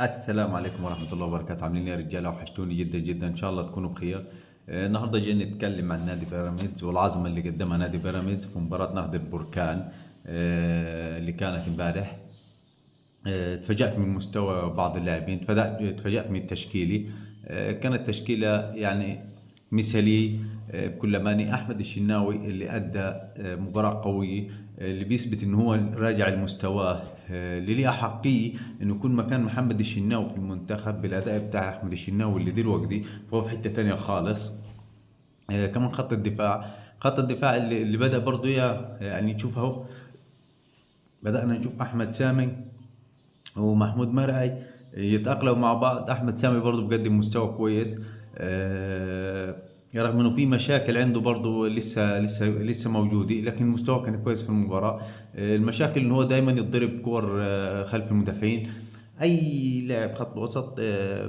السلام عليكم ورحمة الله وبركاته. عاملين إيه يا رجالة؟ وحشتوني جدا جدا، إن شاء الله تكونوا بخير. النهارده جايين نتكلم عن نادي بيراميدز والعظمة اللي قدمها نادي بيراميدز في مباراة نهضة بركان اللي كانت امبارح. تفاجأت من مستوى بعض اللاعبين، تفاجأت من التشكيلي. كانت تشكيلة يعني مثالية. بكل أمانة أحمد الشناوي اللي أدى مباراة قوية، اللي بيثبت إنه هو راجع لمستواه، اللي ليه أحقية إنه يكون مكان محمد الشناوي في المنتخب بالأداء بتاع أحمد الشناوي اللي دلوقتي فهو في حتة تانية خالص. كمان خط الدفاع اللي بدأ برضه يعني تشوف أهو. بدأنا نشوف أحمد سامي ومحمود مرعي يتأقلموا مع بعض. أحمد سامي برضه بقدم مستوى كويس، رغم انه في مشاكل عنده برضه لسه موجوده، لكن مستواه كان كويس في المباراه. المشاكل انه هو دائما يتضرب كور خلف المدافعين. اي لاعب خط وسط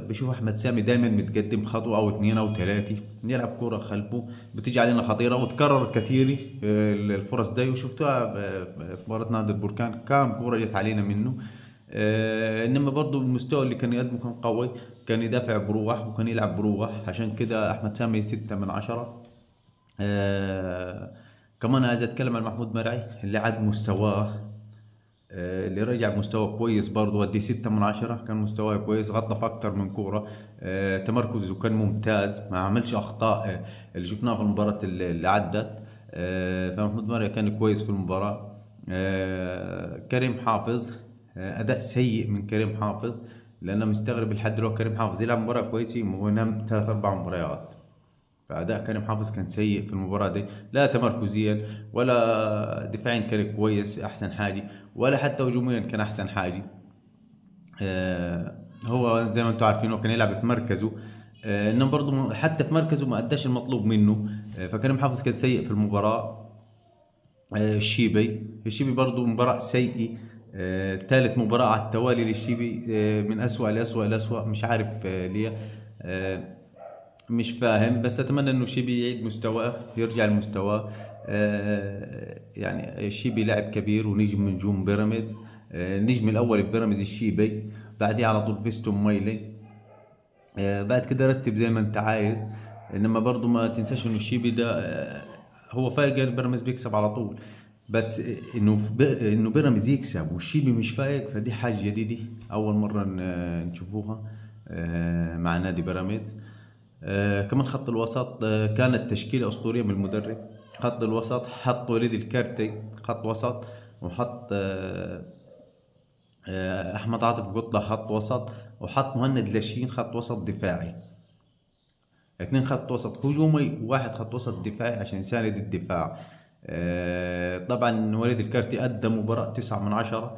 بشوف احمد سامي دائما متقدم خطوه او اثنين او ثلاثه، يلعب كوره خلفه بتيجي علينا خطيره وتكررت كثير. الفرص دي وشفتها في مباراه نادي البركان، كم كوره جت علينا منه. انما برضو المستوى اللي كان يقدمه كان قوي، كان يدافع بروح وكان يلعب بروح، عشان كده احمد سامي 6 من 10. كمان عايز اتكلم عن محمود مرعي اللي عاد مستواه، اللي رجع مستوى كويس برضه، ودي 6 من 10. كان مستواه كويس، غطى في أكتر من كورة. تمركزه كان ممتاز، ما عملش أخطاء اللي شفناها في المباراة اللي عدت. فمحمود مرعي كان كويس في المباراة. كريم حافظ، أداء سيء من كريم حافظ، لأن أنا مستغرب لحد دلوقتي كريم حافظ يلعب مباراة كويسة ونام 3 4 مباريات. فأداء كريم حافظ كان سيء في المباراة دي، لا تمركزيا ولا دفاعيا كان كويس أحسن حاجة، ولا حتى هجوميا كان أحسن حاجة. هو زي ما انتم عارفين هو كان يلعب في مركزه، انما برضه حتى في مركزه ما اداش المطلوب منه. فكريم حافظ كان سيء في المباراة. الشيبي برضه مباراة سيئة. ثالث مباراة على التوالي للشيبي، من أسوأ لأسوأ لأسوأ، مش عارف ليه. آه، مش فاهم، بس اتمنى انه شيبي يعيد مستواه، يرجع لمستواه. يعني الشيبي لاعب كبير ونجم من نجوم بيراميدز. النجم الاول ببيراميدز الشيبي، بعديه على طول فيستون مايلي. بعد كده رتب زي ما انت عايز. انما برضو ما تنساش انه الشيبي ده هو فايق، بيراميدز بيكسب على طول. بس انه بيراميدز يكسب والشيبي مش فايق، فدي حاجه جديده اول مره نشوفوها مع نادي بيراميدز. كمان خط الوسط كانت تشكيله اسطوريه من المدرب. خط الوسط حط وليد الكارتي خط وسط، وحط احمد عاطف قطلة خط وسط، وحط مهند لاشين خط وسط دفاعي. اثنين خط وسط هجومي وواحد خط وسط دفاعي عشان يساند الدفاع. طبعا وليد الكارتي ادى مباراة 9 من 10.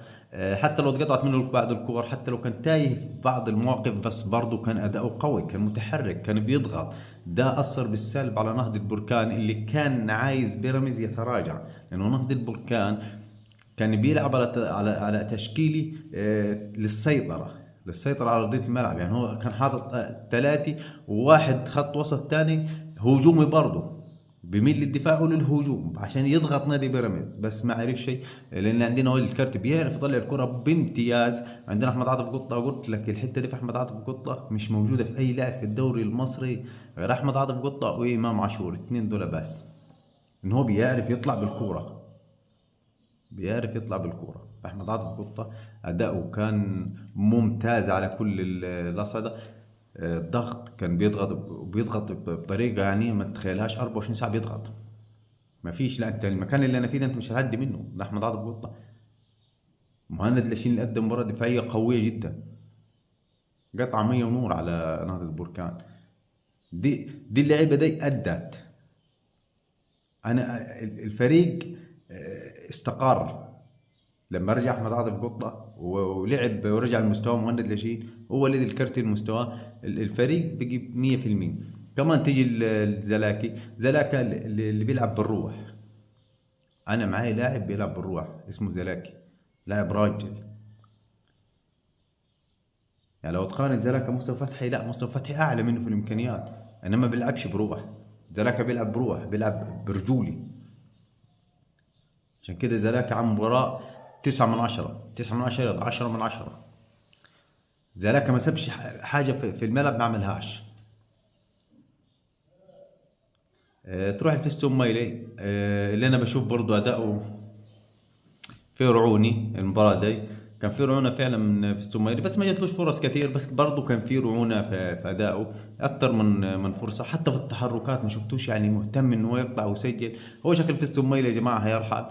حتى لو اتقطعت منه بعض الكور، حتى لو كان تايه في بعض المواقف، بس برضه كان اداؤه قوي، كان متحرك، كان بيضغط. ده اثر بالسلب على نهضة بركان اللي كان عايز بيراميدز يتراجع، لانه نهضة بركان كان بيلعب على تشكيلي للسيطرة على أرضية الملعب. يعني هو كان حاطط 3 وواحد خط وسط تاني هجومي برضه، بيميل للدفاع وللهجوم عشان يضغط نادي بيراميدز، بس ما عرف شيء، لان عندنا وليد الكارت بيعرف يطلع الكره بامتياز. عندنا احمد عاطف قطه، قلت لك الحته دي في احمد عاطف قطه مش موجوده في اي لاعب في الدوري المصري غير احمد عاطف قطه وامام عاشور، الاثنين دول بس، ان هو بيعرف يطلع بالكوره، بيعرف يطلع بالكورة. أحمد عاطف قطة أداؤه كان ممتاز على كل الأصعدة. الضغط كان بيضغط بطريقة يعني ما تتخيلهاش، 24 ساعة بيضغط. ما فيش، لا أنت المكان اللي أنا فيه ده أنت مش هتعدي منه، ده أحمد عاطف قطة. مهند لاشين اللي قدم مباراة دفاعية قوية جدا، قطعة مية ونور على نهضة البركان. دي اللعيبة دي أدت. أنا الفريق استقر لما رجع احمد عاطف قطه ولعب ورجع لمستوى مهند لاشين، هو وليد الكرتي المستوى، الفريق بقي 100%. كمان تيجي زلاكا اللي بيلعب بالروح. انا معي لاعب بيلعب بالروح اسمه زلاكي، لاعب راجل. يعني لو تقارن زلاكا مصطفى فتحي، لا مصطفى فتحي اعلى منه في الامكانيات، انما ما بيلعبش بروح. زلاكا بيلعب بروح، بيلعب برجولي. عشان كده زلاكا عم مباراة 9 من 10، 9 من 10، 10 من 10. زلاكا ما سابش حاجه في الملعب ما عملهاش. تروح لفيستون مايلي، اللي انا بشوف برضو اداؤه فرعوني المباراة دي. كان في رعونة فعلا من فيستون مايلي، بس ما جاتلوش فرص كتير، بس برضه كان في رعونة في أدائه أكتر من فرصة. حتى في التحركات ما شفتوش يعني مهتم إنه هو يقطع ويسجل. هو شكل فيستون مايلي يا جماعة هيرحل،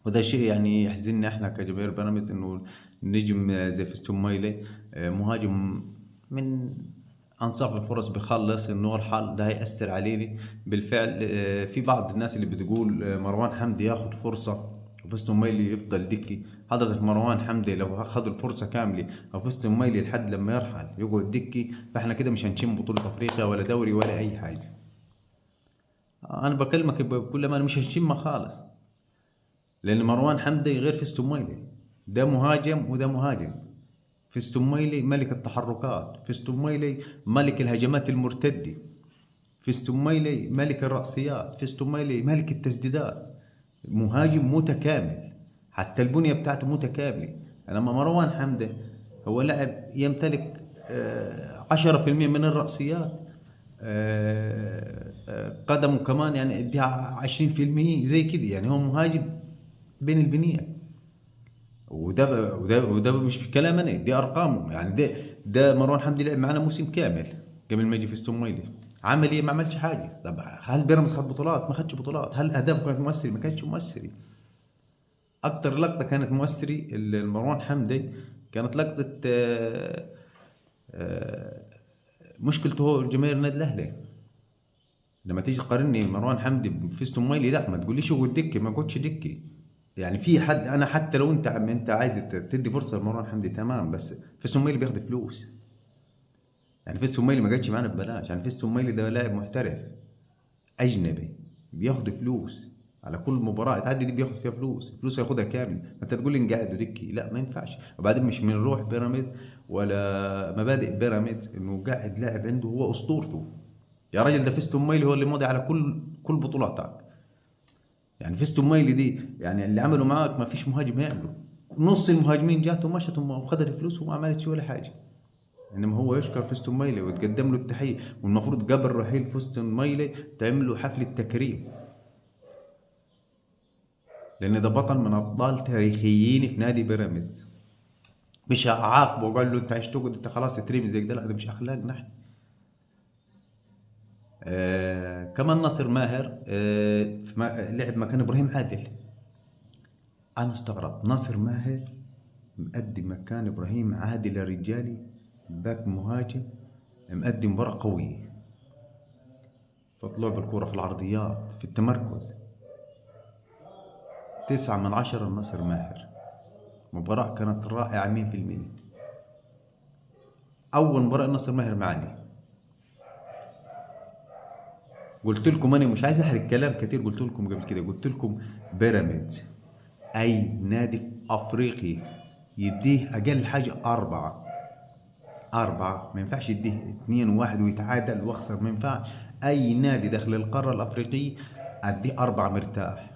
وده شيء يعني يحزننا احنا كجماهير بيراميدز، إنه نجم زي فيستون مايلي مهاجم من انصاف الفرص بخلص انه يرحل. ده هيأثر علينا بالفعل. في بعض الناس اللي بتقول مروان حمدي ياخد فرصة وفيستون مايلي يفضل دكي. حضرتك مروان حمدي لو اخذ الفرصة كاملة او فيستون مايلي لحد لما يرحل يقعد دكي، فاحنا كده مش هنشم بطولة افريقيا ولا دوري ولا اي حاجة. انا بكلمك بكل ما انا مش هنشمها خالص، لان مروان حمدي غير فيستون مايلي. ده مهاجم وده مهاجم. فيستون مايلي ملك التحركات، فيستون مايلي ملك الهجمات المرتدة، فيستون مايلي ملك الرأسيات، فيستون مايلي ملك التسديدات. مهاجم متكامل، حتى البنية بتاعته متكاملة. أما مروان حمدة هو لاعب يمتلك 10% من الرأسيات، قدمه كمان يعني اديها 20% زي كده. يعني هو مهاجم بين البنية. وده مش كلام انا، دي ارقامه. يعني ده مروان حمدي لعب معنا موسم كامل قبل ما يجي فيستون مايلي. عمل ايه؟ ما عملش حاجه. طب هل بيراميدز خد بطولات؟ ما خدش بطولات. هل اهدافه كانت مؤثره؟ ما كانتش مؤثره. اكتر لقطه كانت مؤثره لمروان حمدي كانت لقطه آه، مشكلته هو جماهير النادي الاهلي. لما تيجي تقارني مروان حمدي بفيستون مايلي، لا ما تقوليش هو دكي، ما قلتش دكي. يعني في حد، انا حتى لو انت عايز تدي فرصه لمروان حمدي تمام، بس فيستون مايلي بياخد فلوس. يعني فيستون مايلي ما جاتش معانا ببلاش. يعني فيستون مايلي ده لاعب محترف اجنبي بياخد فلوس على كل مباراه تعدي دي، بياخد فيها فلوس ياخدها كامله. انت تقول لي قاعد ودكي؟ لا ما ينفعش. وبعدين مش من روح بيراميدز ولا مبادئ بيراميدز انه قاعد لاعب عنده هو اسطورته. يا راجل ده فيستون مايلي هو اللي ماضي على كل بطولاتك. يعني فيستون مايلي دي يعني اللي عملوا معاك ما فيش مهاجم يعمله. نص المهاجمين جات ومشت وخدت فلوس وما عملتش ولا حاجه. انما هو يشكر فيستون مايلي وتقدم له التحيه، والمفروض قبل رحيل فيستون مايلي تعمل له حفله تكريم، لان ده بطل من ابطال تاريخيين في نادي بيراميدز. مش عاقبه وقال له انت عايش تقعد انت خلاص ترمي زي كده، لا ده مش اخلاقنا احنا. كمان ناصر ماهر لعب مكان ابراهيم عادل. انا استغربت ناصر ماهر مقدم مكان ابراهيم عادل يا رجالي، باك مهاجم مقدم مباراة قوية في طلوع بالكرة في العرضيات في التمركز. 9 من 10 لناصر ماهر. مباراة كانت رائعة 100%. أول مباراة ناصر ماهر معاني. قلت لكم أنا مش عايز أحرق كلام كتير، قلت لكم قبل كده، قلت لكم بيراميدز أي نادي أفريقي يديه أقل حاجة 4، ما ينفعش يديه 2-1 ويتعادل واخسر، ما ينفعش. أي نادي داخل القارة الأفريقية أديه 4 مرتاح.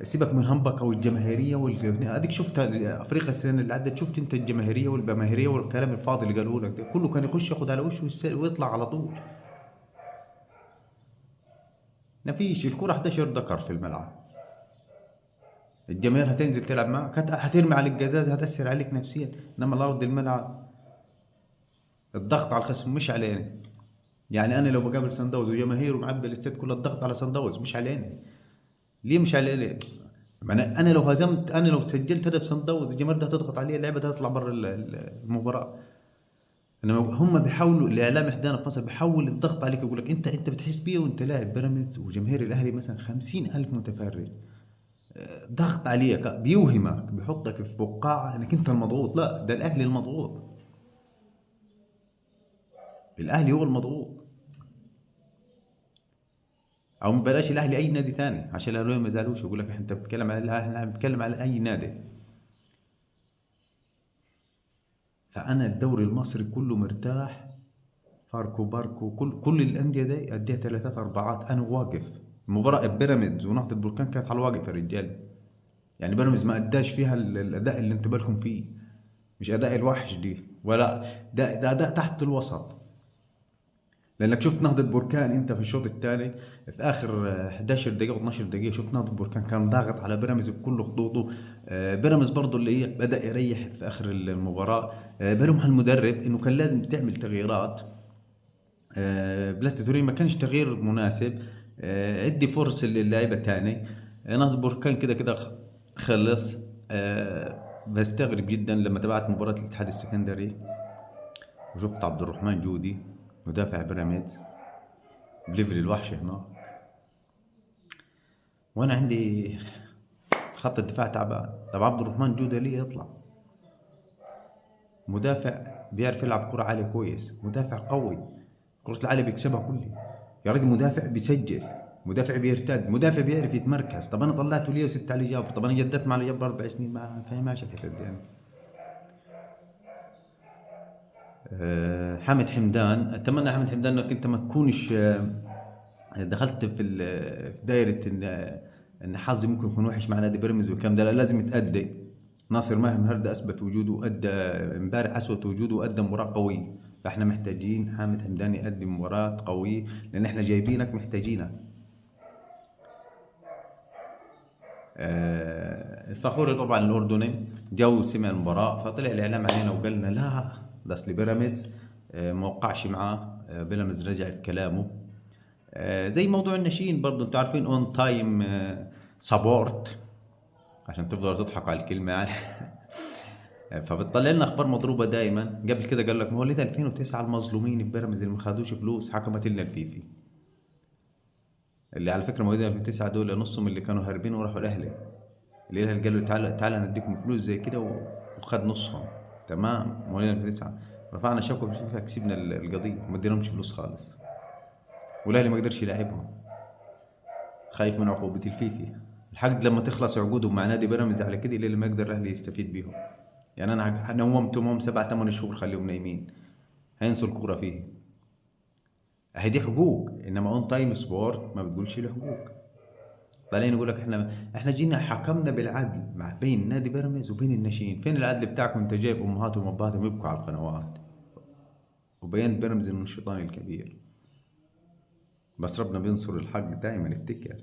سيبك من الهمبكه والجماهيريه اديك شفت افريقيا السنه اللي عدت، شفت انت الجماهيريه والبماهيريه والكلام الفاضي اللي قالوه لك ده كله كان يخش ياخد على وشه ويطلع على طول. ما فيش. الكره 11 ذكر في الملعب. الجماهير هتنزل تلعب معك، هترمي عليك جزاز، هتاثر عليك نفسيا. انما الارض الملعب الضغط على الخصم مش علينا. يعني انا لو بقابل سان داونز وجماهير ومعبي الاستاد كله، الضغط على سان داونز مش علينا. ليه مش علينا؟ انا لو هزمت، انا لو سجلت هدف سان داونز الجماهير ده هتضغط عليه، اللعبه ده هتطلع بره المباراه. انما هم بيحاولوا، الاعلام احدانا في مصر بيحاول الضغط عليك، يقول لك انت بتحس بيه وانت لاعب بيراميدز وجماهير الاهلي مثلا 50,000 متفرج. ضغط عليك، بيوهمك، بيحطك في بقاعه انك انت المضغوط. لا ده الاهلي المضغوط. الاهلي هو المضغوط. او بلاش الاهلي، اي نادي ثاني، عشان الاهلاويه ما يزعلوش يقول لك انت بتتكلم على الاهلي. احنا بنتكلم على اي نادي. فانا الدوري المصري كله مرتاح. فاركو باركو كل الانديه دي اديها 3 4. انا واقف. مباراه بيراميدز ونهضه البركان كانت على الواقف يا رجال. يعني بيراميدز ما اداش فيها الاداء اللي انتوا بالكم فيه، مش اداء الوحش دي، ولا ده اداء تحت الوسط. لانك شفت نهضة بركان انت في الشوط الثاني في اخر 11 دقيقة و 12 دقيقة، شفت نهضة بركان كان ضاغط على بيراميدز بكل خطوطه. بيراميدز برضه اللي هي بدأ يريح في اخر المباراة. بلوم هالمدرب انه كان لازم تعمل تغييرات. بلاتي تورين ما كانش تغيير مناسب. ادي فرصة للاعيبة تاني. نهضة بركان كده كده خلص. بستغرب جدا لما تابعت مباراة الاتحاد السكندري وشفت عبد الرحمن جودي مدافع بيراميدز بليفل الوحش هناك، وانا عندي خط الدفاع تعبان. طب عبد الرحمن جودة ليه يطلع؟ مدافع بيعرف يلعب كرة عالية كويس، مدافع قوي، كرة العالية بيكسبها كلها يا راجل. مدافع بيسجل، مدافع بيرتد، مدافع بيعرف يتمركز. طب انا طلعته ليه وسبت علي جابر؟ طب انا جددت مع علي جابر 4 سنين، ما فهمهاش الحته دي يعني. حامد حمدان، اتمنى حامد حمدان انك انت ما تكونش دخلت في دايره ان حظي ممكن يكون وحش مع نادي بيراميدز والكلام ده. لا، لازم يتأدي. ناصر ماهر النهارده اثبت وجوده، ادى امبارح اثبت وجوده وادى مباراه قويه. فاحنا محتاجين حامد حمدان يقدم مباراه قويه، لان احنا جايبينك محتاجينك. الفخوري طبعا الاردني جو سمع المباراه فطلع الاعلام علينا وقالنا لا ده اصل بيراميدز ما وقعش معاه. بيراميدز رجع في كلامه. زي موضوع الناشئين برضه انتوا عارفين اون تايم سبورت، عشان تفضلوا تضحكوا على الكلمه يعني. فبتطلع لنا اخبار مضروبه دائما. قبل كده قال لك مواليد 2009 المظلومين في بيراميدز اللي ما خدوش فلوس حكمت لنا الفيفي، اللي على فكره مواليد 2009 دول نصهم اللي كانوا هاربين وراحوا الاهلي. الاهلي قال له تعالى تعالى نديكم فلوس زي كده وخد نصهم. تمام، مواليد 2009 رفعنا شكوى في الفيفا كسبنا القضيه وما اديناهمش فلوس خالص، والاهلي ما قدرش يلاعبهم خايف من عقوبه الفيفا. لحد لما تخلص عقودهم مع نادي بيراميدز على كده اللي ما يقدر الاهلي يستفيد بيهم. يعني انا نومتهم 7 8 شهور خليهم نايمين، هينسوا الكوره فيه. اهي دي حقوق، انما اون تايم سبورت ما بتقولش له حقوق. طالعين يقول لك احنا جينا حكمنا بالعدل مع بين نادي بيراميدز وبين الناشئين. فين العدل بتاعكم؟ انت جايب امهاتهم وابهاتهم يبكوا على القنوات وبينت بيراميدز انه الشيطان الكبير. بس ربنا بينصر الحق دائما، افتكر،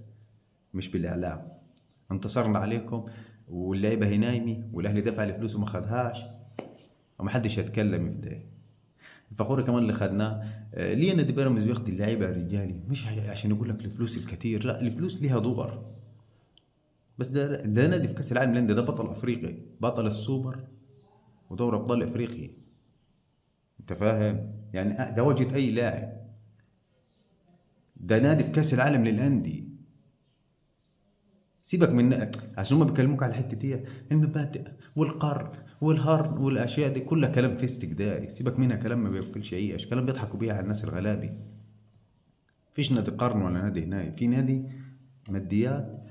مش بالاعلام. انتصرنا عليكم واللعيبه هي نايمه والاهلي دفع الفلوس وما خدهاش ومحدش يتكلم في ده. الفخوري كمان اللي خدناه ليه نادي بيراميدز بياخد اللعيبه يا رجالي؟ مش عشان يقول لك الفلوس الكتير، لا، الفلوس ليها دور. بس ده نادي في كاس العالم للانديه، ده بطل افريقي، بطل السوبر ودوري ابطال افريقيا. انت فاهم يعني؟ ده وجهة اي لاعب. ده نادي في كاس العالم للانديه. سيبك من عشان هم بيكلموك على حته ايه المبادئ والقر والهر والاشياء دي كلها كلام فيستك داي. سيبك منها، كلام ما بياكلش عيش، كلام بيضحكوا بيه على الناس الغلابه. فيش نادي قرن ولا نادي هناي، في نادي ماديات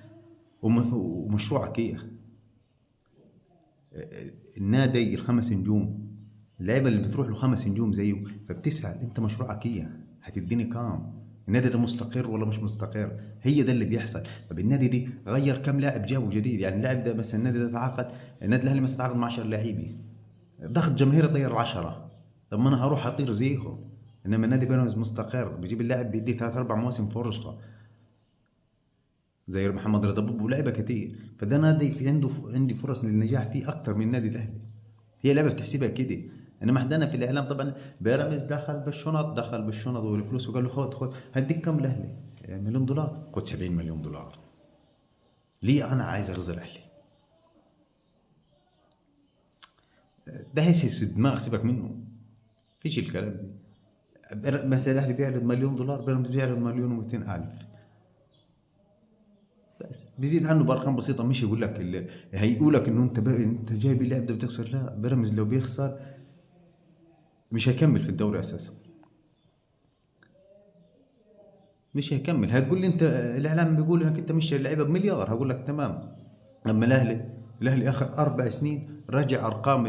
ومشروعك ايه. النادي ال5 نجوم، اللعيبه اللي بتروح له 5 نجوم زيه، فبتسال انت مشروعك ايه؟ هتديني كام؟ النادي ده مستقر ولا مش مستقر؟ هي ده اللي بيحصل. طب النادي دي غير كم لاعب جابه جديد؟ يعني اللاعب ده مثلا النادي ده تعاقد، النادي الاهلي مثلا تعاقد مع 10 لاعبين، ضغط جماهيري طير 10. طب ما انا هروح اطير زيهم. انما النادي بيراميدز مستقر، بيجيب اللاعب بيديه 3 4 مواسم فرصه، زي محمد رضا بوب ولاعيبه كتير. فده نادي في عندي فرص للنجاح فيه اكتر من النادي الاهلي. هي لعبه بتحسبها كده. انما احنا في الاعلام طبعا بيراميدز دخل بالشنط والفلوس وقال له خد هديك كم الاهلي؟ مليون دولار، خد 70 مليون دولار. ليه انا عايز اغزى الاهلي؟ ده هيسيس الدماغ، سيبك منه، فيش الكلام ده. مثلا الاهلي بيعرض مليون دولار، بيراميدز بيعرض مليون و200 الف، بس بيزيد عنه بارقام بسيطه. مش يقول لك هيقول لك انه انت جايب اللاعب ده بتخسر. لا، بيراميدز لو بيخسر مش هيكمل في الدوري اساسا، مش هيكمل. هتقول لي انت الاعلام بيقول انك انت مش اللعيبه بمليار، هقول لك تمام. اما الاهلي اخر 4 سنين رجع ارقام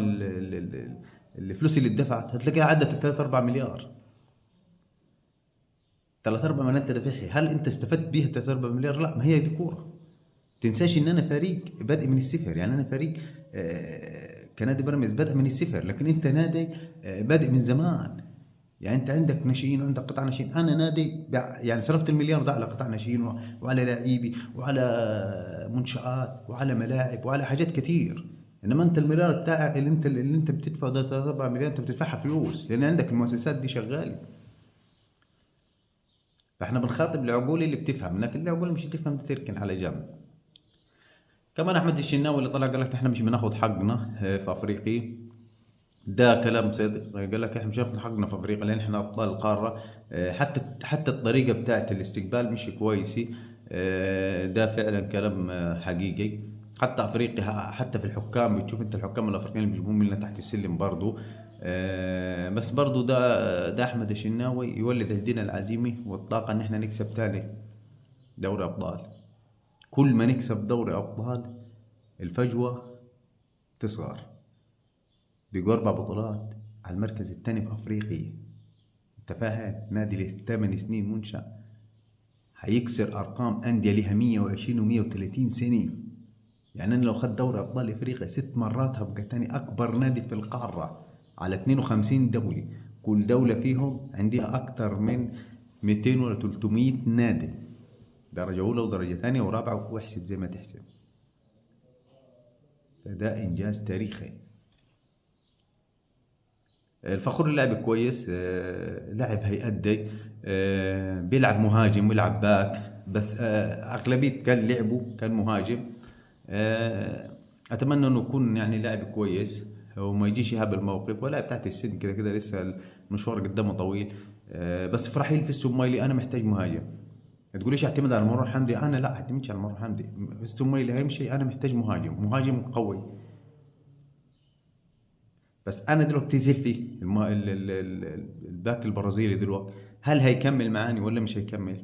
الفلوس اللي اتدفعت هتلاقيها عدت 3 4 مليار. 3 4 مليار انت دافعها، هل انت استفدت بيها 3 4 مليار؟ لا، ما هي دي كوره. تنساش ان انا فريق بادئ من الصفر، يعني انا فريق كنادي بيراميدز بادئ من الصفر، لكن انت نادي بادئ من زمان. يعني انت عندك ناشئين وعندك قطاع ناشئين، انا نادي يعني صرفت المليار ده على قطاع ناشئين وعلى لاعبي وعلى منشآت وعلى ملاعب وعلى حاجات كتير. انما انت المليار بتاعك اللي انت بتدفعه ده 3 4 مليار، انت بتدفعها فلوس لان عندك المؤسسات دي شغاله. فاحنا بنخاطب العقول اللي بتفهم، لكن العقول اللي مش بتفهم تركن على جنب. كمان احمد الشناوي اللي طلع قال لك احنا مش بناخد حقنا في افريقيا، ده كلام صدق. قال لك احنا مش هناخد حقنا في افريقيا لان احنا ابطال القاره. حتى الطريقه بتاعت الاستقبال مش كويسه. ده فعلا كلام حقيقي. حتى افريقيا، حتى في الحكام بتشوف انت الحكام الافريقيين اللي بيجيبوهم لنا تحت السلم برضو. بس برضو ده احمد الشناوي يولد عندنا العزيمه والطاقه ان احنا نكسب تاني دوري ابطال. كل ما نكسب دوري ابطال الفجوه تصغر. بيجوا 4 بطولات على المركز الثاني في افريقيا. انت فاهم؟ نادي له 8 سنين منشأ هيكسر ارقام انديه لها 120 و130 سنه. يعني انا لو خدت دوري ابطال افريقيا 6 مرات هبقى تاني اكبر نادي في القاره على 52 دوله. كل دوله فيهم عندها اكثر من 200 ولا 300 نادي، درجه اولى ودرجه ثانيه ورابعه، واحسب زي ما تحسب. فده انجاز تاريخي. الفخور لاعب كويس، لاعب هيأدي، بيلعب مهاجم ويلعب باك، بس أغلبية كان لعبه كان مهاجم. أتمنى إنه يكون يعني لاعب كويس وما يجيش يهاب الموقف، ولا تحت السن كده كده لسه المشوار قدامه طويل. بس في رحيل في السومايلي أنا محتاج مهاجم. ما تقوليش اعتمد على مروان حمدي، أنا لا اعتمدش على مروان حمدي. في السومايلي هيمشي، أنا محتاج مهاجم قوي. بس انا دلوقتي زلفي الباك البرازيلي دلوقتي، هل هيكمل معاني ولا مش هيكمل؟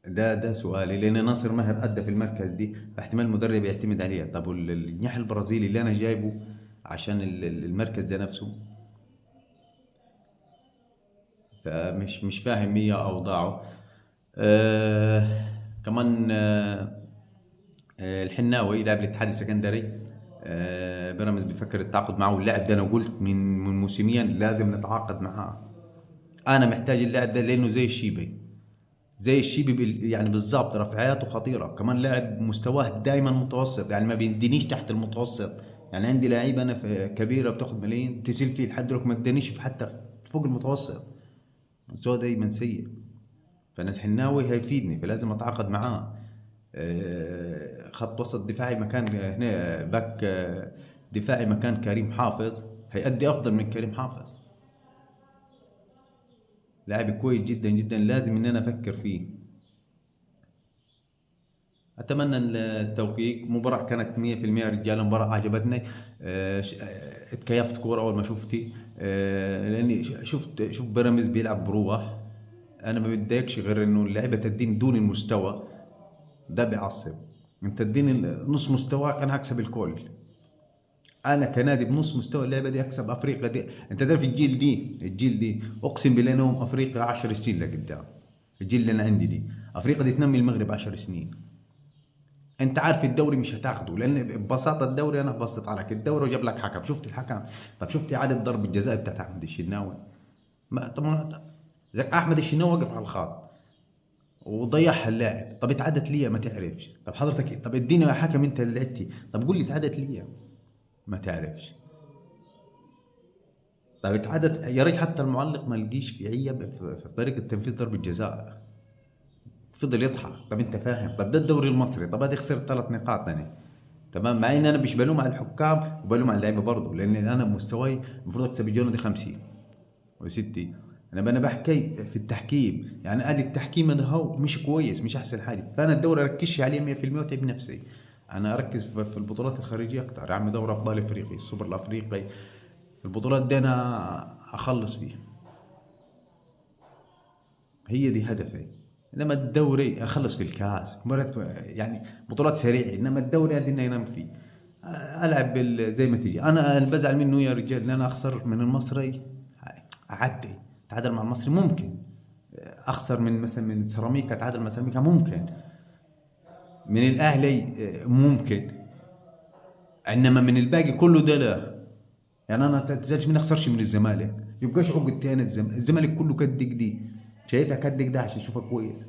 ده سؤالي، لان ناصر ماهر ادى في المركز دي، فاحتمال المدرب يعتمد عليه. طب الجناح البرازيلي اللي انا جايبه عشان المركز ده نفسه، فمش مش فاهم هي اوضاعه. كمان الحناوي لاعب الاتحاد السكندري، بيراميدز بيفكر التعاقد معه. اللاعب ده انا قلت من موسمين لازم نتعاقد معاه. انا محتاج اللاعب ده لانه زي الشيبي، يعني بالظبط رفعاته خطيره. كمان لاعب مستواه دائما متوسط، يعني ما بيدينيش تحت المتوسط. يعني عندي لعيبه انا في كبيره بتاخد ملايين تسيل فيه لحد دلوقتي ما ادانيش في حتى فوق المتوسط، مستواه دايما سيء. فانا الحناوي هيفيدني فلازم اتعاقد معاه. خط وسط دفاعي مكان هنا باك دفاعي مكان كريم حافظ هيأدي افضل من كريم حافظ. لاعب كويس جدا جدا، لازم ان انا افكر فيه. اتمنى التوفيق. مباراة كانت 100% رجال، مباراة عجبتني. اتكيفت كورة اول ما شفتي، لاني شفت بيراميدز بيلعب بروح. انا ما بديكش غير انه اللعيبة تديني دون المستوى، ده بيعصب. انت اديني نص مستواك انا هكسب الكل. انا كنادي بنص مستوى اللعبه دي اكسب افريقيا دي. انت تعرف الجيل دي اقسم بالله انهم افريقيا 10 سنين لقدام. الجيل اللي انا عندي دي افريقيا دي تنمي المغرب 10 سنين. انت عارف الدوري مش هتاخده، لان ببساطه الدوري انا ببسط عليك الدوري وجاب لك حكم. شفت الحكم؟ طب شفت اعاده ضرب الجزاء بتاعت احمد الشناوي؟ ما طبعا زي احمد الشناوي وقف على الخط وضيعها اللاعب. طب اتعادت ليه؟ ما تعرفش. طب حضرتك طب اديني حكم انت اللي لعبتي، طب قول لي اتعادت ليه؟ ما تعرفش. طب اتعادت يا ريت حتى المعلق ما لقيش في عيب في طريقه تنفيذ ضربه جزاء، فضل يضحك. طب انت فاهم؟ طب ده الدوري المصري، طب ادي خسرت 3 نقاط انا. تمام، مع ان انا مش بلوم على الحكام وبلوم على اللعيبه برضه، لان انا بمستواي المفروض اكسب الجوله دي 50 و60. انا بحكي في التحكيم، يعني ادي التحكيم ده هو مش كويس، مش احسن حاجه. فانا الدوري اركزش عليه 100% وتعب نفسي. انا اركز في البطولات الخارجيه اكثر. يا عم دوري ابطال افريقي، السوبر الافريقي، البطولات دي انا اخلص فيها، هي دي هدفي. انما الدوري اخلص في الكاس يعني بطولات سريعه، انما الدوري ادينا ينام فيه. العب زي ما تجي. انا اللي بزعل منه يا رجال ان انا اخسر من المصري. اعدي تعادل مع المصري ممكن، اخسر من مثلا من سيراميكا، اتعادل مع سيراميكا ممكن، من الاهلي ممكن، انما من الباقي كله ده لا. يعني انا تزعلش مني اخسرش من الزمالك، يبقاش عقد تاني الزمالك كله كدك دي، شايفها كدك ده عشان اشوفك كويس.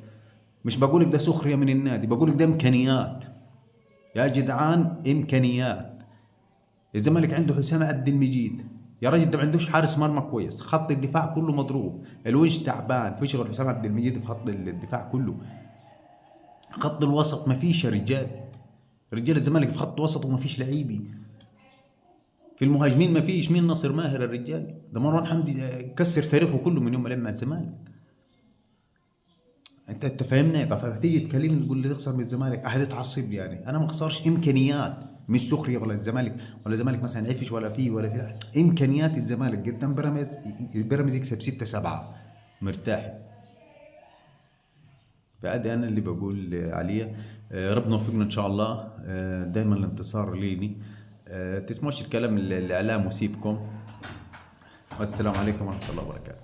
مش بقولك ده سخريه من النادي، بقولك ده امكانيات يا جدعان، امكانيات. الزمالك عنده حسام عبد المجيد، يا راجل ده ما عندوش حارس مرمى كويس، خط الدفاع كله مضروب، الونش تعبان، فيش غير حسام عبد المجيد في خط الدفاع كله. خط الوسط ما فيش يا رجال، رجال الزمالك في خط وسط وما فيش لعيبي. في المهاجمين ما فيش، مين؟ ناصر ماهر الرجال ده مروان حمدي كسر تاريخه كله من يوم ما لعب مع الزمالك. انت فاهمني؟ طب فتيجي تكلمني تقول لي تخسر من الزمالك، احد تعصب يعني. انا ما اخسرش، امكانيات، مش سخريه ولا الزمالك، ولا الزمالك مثلا عفش ولا فيه ولا في، امكانيات الزمالك قدام بيراميدز. بيراميدز يكسب 6-7 مرتاح. فادي انا اللي بقول عليه. ربنا يوفقنا ان شاء الله. دايما الانتصار ليني. تسمعوش الكلام الاعلام وسيبكم. والسلام عليكم ورحمه الله وبركاته.